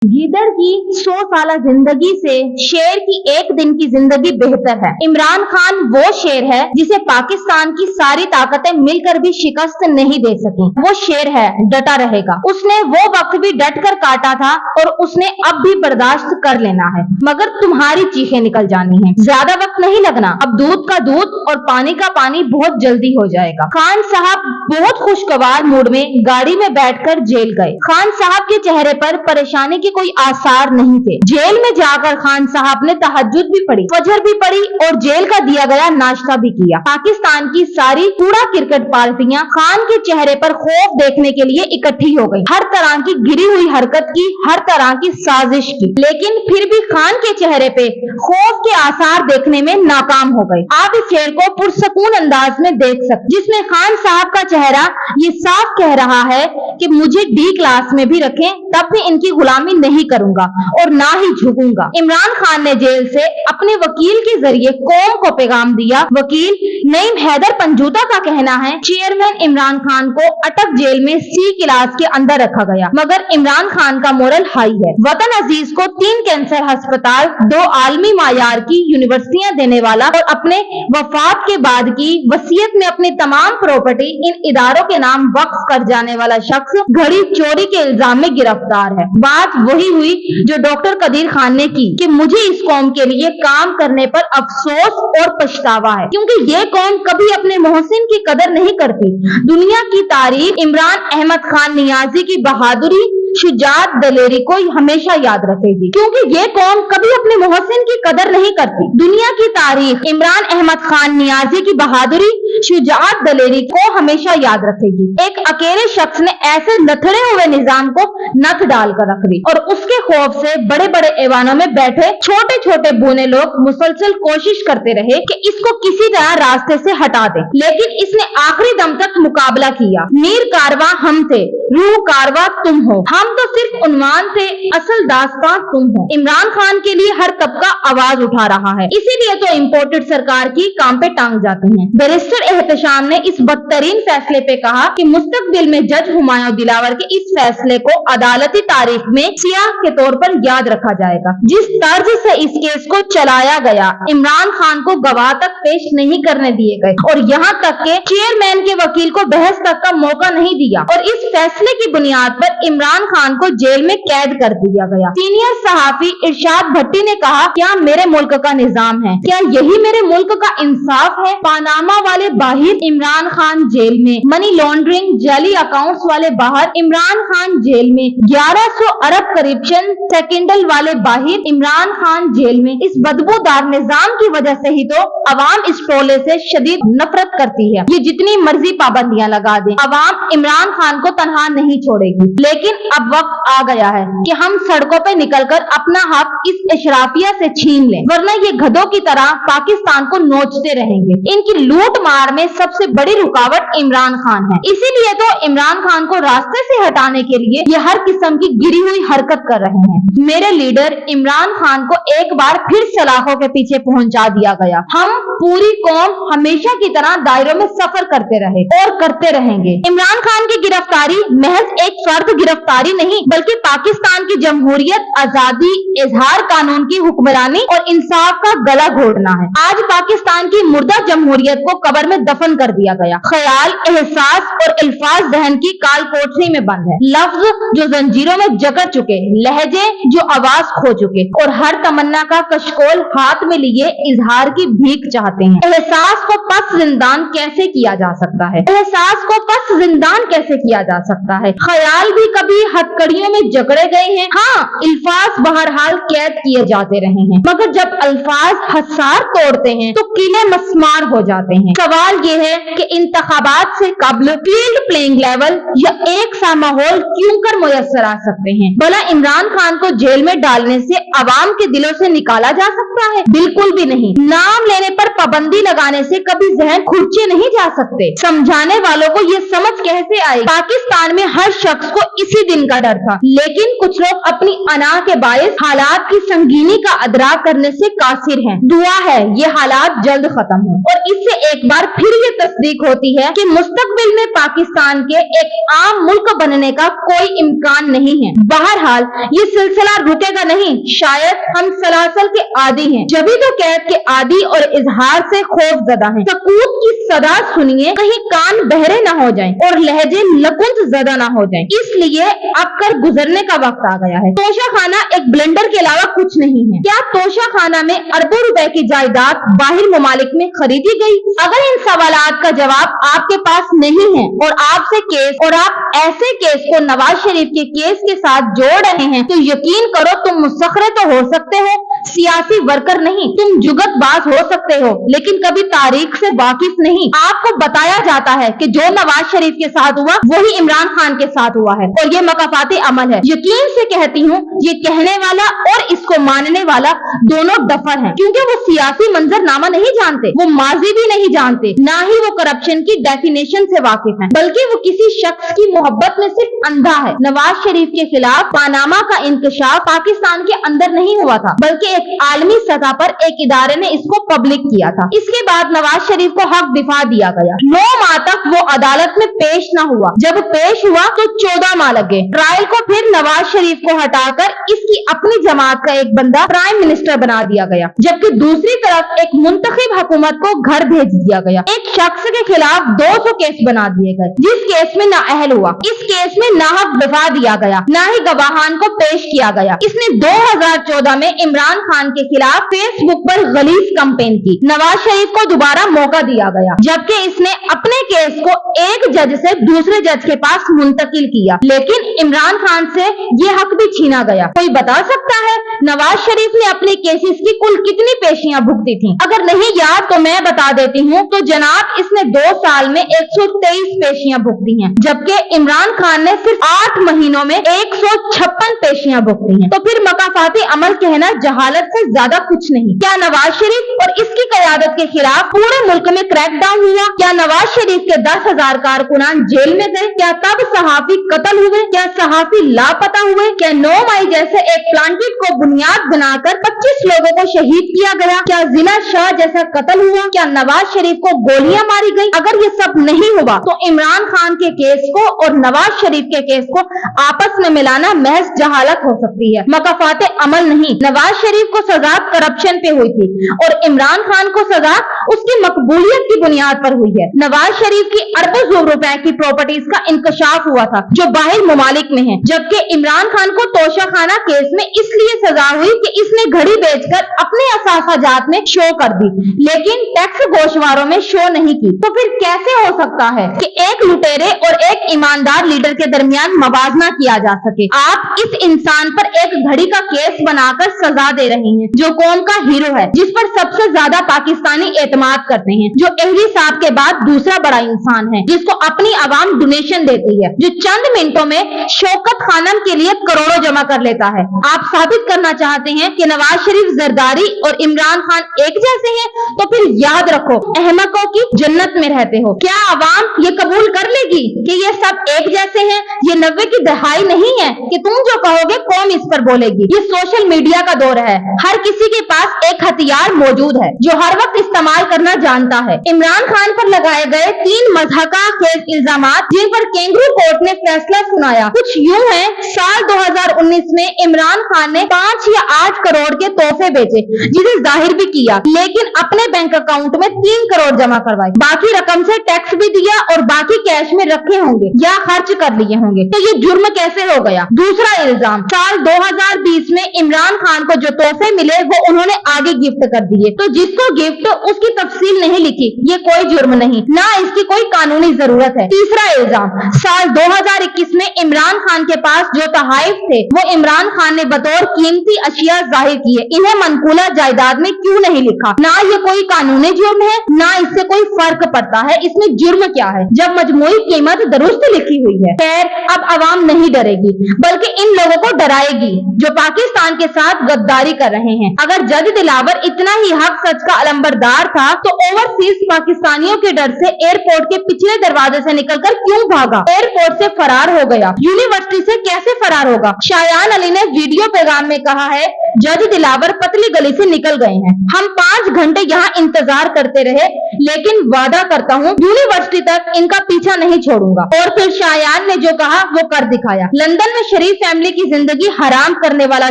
गीदड़ की 100 साल जिंदगी से शेर की एक दिन की जिंदगी बेहतर है। इमरान खान वो शेर है जिसे पाकिस्तान की सारी ताकतें मिलकर भी शिकस्त नहीं दे सकी। वो शेर है, डटा रहेगा। उसने वो वक्त भी डट कर काटा था और उसने अब भी बर्दाश्त कर लेना है, मगर तुम्हारी चीखें निकल जानी है। ज्यादा वक्त नहीं लगना, अब दूध का दूध और पानी का पानी बहुत जल्दी हो जाएगा। खान साहब बहुत खुशगवार मूड में गाड़ी में बैठकर जेल गए। खान साहब के चेहरे पर परेशानी के कोई आसार नहीं थे। जेल में जाकर खान साहब ने तहज्जुद भी पढ़ी, फजर भी पढ़ी और जेल का दिया गया नाश्ता भी किया। पाकिस्तान की सारी कूड़ा क्रिकेट पार्टियां खान के चेहरे पर खौफ देखने के लिए इकट्ठी हो गई। हर तरह की गिरी हुई हरकत की, हर तरह की साजिश की, लेकिन फिर भी खान के चेहरे पे खौफ के आसार देखने में नाकाम हो गए। आप इस शेर को पुरसकून अंदाज में देख सकते, जिसमें खान साहब का चेहरा ये साफ कह रहा है कि मुझे डी क्लास में भी रखें तब भी इनकी गुलामी नहीं करूंगा और ना ही झुकूंगा। इमरान खान ने जेल से अपने वकील के जरिए कौम को पैगाम दिया। वकील नईम हैदर पंजूता का कहना है, चेयरमैन इमरान खान को अटक जेल में सी क्लास के अंदर रखा गया, मगर इमरान खान का मोरल हाई है। वतन अजीज को 3 कैंसर अस्पताल, 2 आलमी मायार की यूनिवर्सिटियां देने वाला और अपने वफात के बाद की वसीयत में अपनी तमाम प्रॉपर्टी इन इदारों के नाम वक्फ कर जाने वाला शख्स घड़ी चोरी के इल्जाम में गिरफ्तार है। बात वही हुई जो डॉक्टर कदीर खान ने की कि मुझे इस कौम के लिए काम करने पर अफसोस और पछतावा है, क्योंकि ये कौम कभी अपने मोहसिन की कदर नहीं करती। दुनिया की तारीख इमरान अहमद खान नियाजी की बहादुरी, शुजात, दलेरी को हमेशा याद रखेगी, क्योंकि ये कौम कभी अपने मोहसिन की कदर नहीं करती। दुनिया की तारीख इमरान अहमद खान नियाजी की बहादुरी, शुजात, दलेरी को हमेशा याद रखेगी। एक अकेले शख्स ने ऐसे लथड़े हुए निजाम को नथ डालकर रख दी और उसके खौफ से बड़े बड़े ऐवानों में बैठे छोटे छोटे बूने लोग मुसलसल कोशिश करते रहे कि इसको किसी तरह रास्ते से हटा दे, लेकिन इसने आखिरी दम तक मुकाबला किया। मीर कारवां हम थे, रूह कारवां तुम हो, हम तो सिर्फ उन्वान थे, असल दास्तां तुम हो। इमरान खान के लिए हर तबका आवाज उठा रहा है, इसीलिए तो इम्पोर्टेड सरकार की काम पे टांग जाती है। बैरिस्टर एहतशाम ने इस बदतरीन फैसले पे कहा कि मुस्तकबिल में जज हुमायूं दिलावर के इस फैसले को अदालती तारीख में सियाह के तौर पर याद रखा जाएगा। जिस तर्ज से इस केस को चलाया गया, इमरान खान को गवाह तक पेश नहीं करने दिए गए और यहाँ तक के चेयरमैन के वकील को बहस तक का मौका नहीं दिया और इस फैसले की बुनियाद पर इमरान खान को जेल में कैद कर दिया गया। सीनियर सहाफी इरशाद भट्टी ने कहा, क्या मेरे मुल्क का निजाम है? क्या यही मेरे मुल्क का इंसाफ है? पानामा वाले बाहर, इमरान खान जेल में। मनी लॉन्ड्रिंग, जाली अकाउंट्स वाले बाहर, इमरान खान जेल में। 1100 अरब करप्शन स्कैंडल वाले बाहर, इमरान खान जेल में। इस बदबूदार निजाम की वजह से ही तो अवाम इस टोले से शदीद नफरत करती है। ये जितनी मर्जी पाबंदियां लगा दे, अवाम इमरान खान को तनहा नहीं छोड़ेगी। लेकिन अब वक्त आ गया है कि हम सड़कों पे निकलकर अपना हक इस इशराफिया से छीन लें, वरना ये गधों की तरह पाकिस्तान को नोचते रहेंगे। इनकी लूट मार में सबसे बड़ी रुकावट इमरान खान है, इसीलिए तो इमरान खान को रास्ते से हटाने के लिए ये हर किस्म की गिरी हुई हरकत कर रहे हैं। मेरे लीडर इमरान खान को एक बार फिर सलाखों के पीछे पहुंचा दिया गया। हम पूरी कौम हमेशा की तरह दायरों में सफर करते रहे और करते रहेंगे। इमरान खान की गिरफ्तारी महज एक फर्द गिरफ्तारी नहीं, बल्कि पाकिस्तान की जमहूरियत, आजादी, इजहार कानून की हुक्मरानी और इंसाफ का गला घोटना है। आज पाकिस्तान की मुर्दा जमहूरियत को कब्र में दफन कर दिया गया। ख्याल, एहसास और अल्फाज जहन की काल कोठरी में बंद है। लफ्ज जो जंजीरों में जकड़ चुके, लहजे जो आवाज खो चुके और हर तमन्ना का कशकोल हाथ में लिए इजहार की भीख चाहते हैं। एहसास को पस जिंदान कैसे किया जा सकता है? एहसास को पस जिंदान कैसे किया जा सकता है? ख्याल भी कभी हथकड़ियों में जकड़े गए हैं। हाँ, अल्फाज बहरहाल कैद किए जाते रहे हैं, मगर जब अल्फाज हसार तोड़ते हैं तो किले मस्मार हो जाते हैं। सवाल ये है कि इंतखाबात से कब्ल फील्ड प्लेइंग लेवल या एक सा माहौल क्यों कर मुयस्सर आ सकते हैं? भला इमरान खान को जेल में डालने से अवाम के दिलों से निकाला जा सकता है? बिल्कुल भी नहीं। नाम लेने पर पाबंदी लगाने से कभी जहन खुर्चे नहीं जा सकते। समझाने वालों को ये समझ कैसे आए? पाकिस्तान में हर शख्स को इसी दिन का डर था, लेकिन कुछ लोग अपनी अना के बायस हालात की संगीनी का अदराक करने से कासिर हैं। दुआ है ये हालात जल्द खत्म हो और इससे एक बार फिर ये तस्दीक होती है कि मुस्तकबिल में पाकिस्तान के एक आम मुल्क बनने का कोई इम्कान नहीं है। बहरहाल ये सिलसिला रुकेगा नहीं, शायद हम सलासल के आदी हैं, जभी तो कैद के आदी और इजहार से खौफ ज़दा हैं। सकूत की सदा सुनिए, कहीं कान बहरे न हो जाएं और लहजे लकुंज ज़दा न हो जाएं, इसलिए अब कर गुजरने का वक्त आ गया है। तोशा खाना एक ब्लेंडर के अलावा कुछ नहीं है। क्या तोशा खाना में अरबों रुपए की जायदाद बाहर ममालिक में खरीदी गई? अगर इन सवालात का जवाब आपके पास नहीं है और आपसे केस और आप ऐसे केस को नवाज शरीफ के केस के साथ जोड़ रहे हैं, तो यकीन करो तुम मुसखरे तो हो सकते हो, सियासी वर्कर नहीं, तुम जुगतबाज हो सकते हो, लेकिन कभी तारीख से वाकिफ नहीं। आपको बताया जाता है कि जो नवाज शरीफ के साथ हुआ वही इमरान खान के साथ हुआ है और ये मकाफाती अमल है। यकीन से कहती हूँ, ये कहने वाला और इसको मानने वाला दोनों डफर हैं, क्योंकि वो सियासी मंजरनामा नहीं जानते, वो माजी भी नहीं जानते, ना ही वो करप्शन की डेफिनेशन से वाकिफ हैं, बल्कि वो किसी शख्स की मोहब्बत में सिर्फ अंधा है। नवाज शरीफ के खिलाफ पानामा का इंकशाफ पाकिस्तान के अंदर नहीं हुआ था, बल्कि एक आलमी सतह पर एक इदारे ने इसको पब्लिक किया था। इसके बाद नवाज शरीफ को हक दिफा दिया गया। 9 माह तक वो अदालत में पेश न हुआ, जब पेश हुआ तो 14 माह लगे। ट्रायल को फिर नवाज शरीफ को हटाकर इसकी अपनी जमात का एक बंदा प्राइम मिनिस्टर बना दिया गया, जबकि दूसरी तरफ एक मुंतखब हुकूमत को घर भेज दिया गया। एक शख्स के खिलाफ 200 केस बना दिए गए, जिस केस में नाअहल हुआ। इस केस में नाहक दफा दिया गया, ना ही गवाहान को पेश किया गया। इसने 2014 में इमरान खान के खिलाफ फेसबुक पर गलीज कैंपेन की। नवाज शरीफ को दोबारा मौका दिया गया, जबकि इसने अपने केस को एक जज से दूसरे जज के पास मुंतकिल किया, लेकिन इमरान खान से ये हक भी छीना गया। कोई बता सकता है नवाज शरीफ ने अपने केसेस की कुल कितनी पेशियां भुगती थी? अगर नहीं याद तो मैं बता देती हूँ, तो जनाब इसने 2 साल में 123 पेशियां भुगती हैं, जबकि इमरान खान ने सिर्फ 8 महीनों में 156 पेशियां भुगती हैं। तो फिर मकाफाती अमल कहना जहालत से ज्यादा कुछ नहीं। क्या नवाज शरीफ और इसकी क़यादत के खिलाफ पूरे मुल्क में क्रैकडाउन हुआ? क्या नवाज शरीफ के 10,000 कारकुनान जेल में गए? क्या तब सहाफी कत्ल हुए? क्या सहाफी लापता हुए? क्या 9 मई जैसे एक प्लांटेड को बुनियाद बनाकर 25 लोगों को शहीद किया गया? क्या जिला शाह जैसा कत्ल हुआ? क्या नवाज शरीफ को गोलियां मारी गई? अगर ये सब नहीं हुआ तो इमरान खान के केस को और नवाज शरीफ के केस को आपस में मिलाना महज जहालत हो सकती है, मकाफाते अमल नहीं। नवाज शरीफ को सजा करप्शन पे हुई थी और इमरान खान को सजा उसकी मकबूलियत की बुनियाद पर हुई है। नवाज शरीफ की अरबों रुपए की प्रॉपर्टीज का इंकशाफ हुआ था जो बाहर ममालिक में है, जबकि इमरान खान को तोशाखाना केस में इसलिए सजा हुई कि इसने घड़ी बेचकर अपने असासाजात में शो कर दी, लेकिन टैक्स गोशवारों में शो नहीं की। तो फिर कैसे हो सकता है कि एक लुटेरे और एक ईमानदार लीडर के दरमियान मवाजना किया जा सके? आप इस इंसान पर एक घड़ी का केस बनाकर सजा दे रहे हैं, जो कौम का हीरो है, जिस पर सबसे ज्यादा पाकिस्तानी एतमाद करते हैं, जो एहली साहब के बाद दूसरा बड़ा इंसान है, जिसको अपनी आवाम डोनेशन देती है, जो चंद मिनटों में शौकत खानम के लिए करोड़ों जमा कर लेता है। आप साबित करना चाहते हैं कि नवाज शरीफ जरदारी और इमरान खान एक जैसे हैं, तो फिर याद रखो अहमकों की जन्नत में रहते हो। क्या आवाम ये कबूल कर लेगी कि ये सब एक जैसे हैं? ये 90 की दहाई नहीं है कि तुम जो कहोगे कौम इस पर बोलेगी। ये सोशल मीडिया का दौर है, हर किसी के पास एक हथियार मौजूद है जो हर वक्त इस्तेमाल करना जानता है। इमरान खान पर लगाए गए 3 मज़हका खेज इल्जामात जिन पर कैंगरू कोर्ट ने फैसला सुनाया कुछ यूं है। साल 2019 में इमरान खान ने 5 या 8 करोड़ के तोहफे बेचे, जिसे जाहिर भी किया, लेकिन अपने बैंक अकाउंट में 3 करोड़ जमा करवाए। बाकी रकम से टैक्स भी दिया और बाकी कैश में रखे होंगे या खर्च कर लिए होंगे। तो ये जुर्म कैसे हो गया? दूसरा इल्जाम, साल 2020 में इमरान खान को जो तोहफे मिले वो उन्होंने आगे गिफ्ट कर दिए, तो जिसको गिफ्ट उसकी तफसील नहीं लिखी, ये कोई जुर्म नहीं, ना इसकी कोई कानूनी जरूरत है। तीसरा इल्जाम, साल 2021 में इमरान खान के पास जो तहाइफ थे वो इमरान खान ने बतौर कीमती अशिया जाहिर किए, इन्हें मनकूला जायदाद में क्यों नहीं लिखा? ना ये कोई कानूनी जुर्म है, ना इससे कोई फर्क पड़ता है। इसमें जुर्म क्या है जब मजमूई कीमत दुरुस्त लिखी हुई है? खैर, अब आवाम नहीं डरेगी, बल्कि इन लोगों को डराएगी जो पाकिस्तान खान के साथ गद्दारी कर रहे हैं। अगर जज दिलावर इतना ही हक सच का अलंबरदार था तो ओवरसीज पाकिस्तानियों के डर से एयरपोर्ट के पिछले दरवाजे से निकलकर क्यों भागा? एयरपोर्ट से फरार हो गया, यूनिवर्सिटी से कैसे फरार होगा? शायान अली ने वीडियो पैगाम में कहा है, जज दिलावर पतली गली से निकल गए हैं। हम 5 घंटे यहाँ इंतजार करते रहे, लेकिन वादा करता हूँ यूनिवर्सिटी तक इनका पीछा नहीं छोड़ूंगा। और फिर शायान ने जो कहा वो कर दिखाया। लंदन में शरीफ फैमिली की जिंदगी हराम करने वाला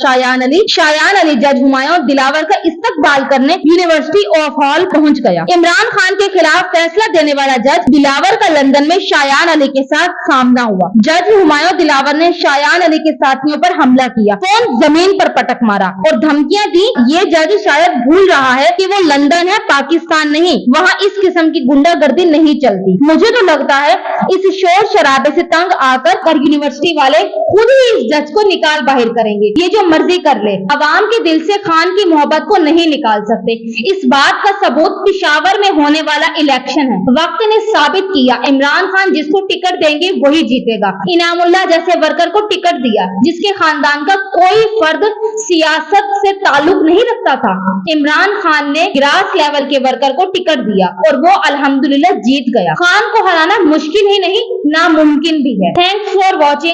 शायान अली जज हुमायूं दिलावर का इस्तकबाल करने यूनिवर्सिटी ऑफ हॉल पहुंच गया। इमरान खान के खिलाफ फैसला देने वाला जज दिलावर का लंदन में शायान अली के साथ सामना हुआ। जज हुमायूं दिलावर ने शायान अली के साथियों पर हमला किया, फोन जमीन पर पटक मारा और धमकियां दी। ये जज शायद भूल रहा है कि वो लंदन है, पाकिस्तान नहीं। वहाँ इस किस्म की गुंडागर्दी नहीं चलती। मुझे तो लगता है इस शोर शराबे से तंग आकर यूनिवर्सिटी वाले खुद ही इस जज को निकाल बाहर करेंगे। ये जो मर्जी कर ले, अवाम के दिल से खान की मोहब्बत को नहीं निकाल सकते। इस बात का सबूत पेशावर में होने वाला इलेक्शन है। वक्त ने साबित किया, इमरान खान जिसको टिकट देंगे वही जीतेगा। इनामुल्लाह जैसे वर्कर को टिकट दिया जिसके खानदान का कोई फर्द सियासत से ताल्लुक नहीं रखता था। इमरान खान ने ग्रास लेवल के वर्कर को टिकट दिया और वो अल्हम्दुलिल्लाह जीत गया। खान को हराना मुश्किल ही नहीं, नामुमकिन भी है। Thanks for watching.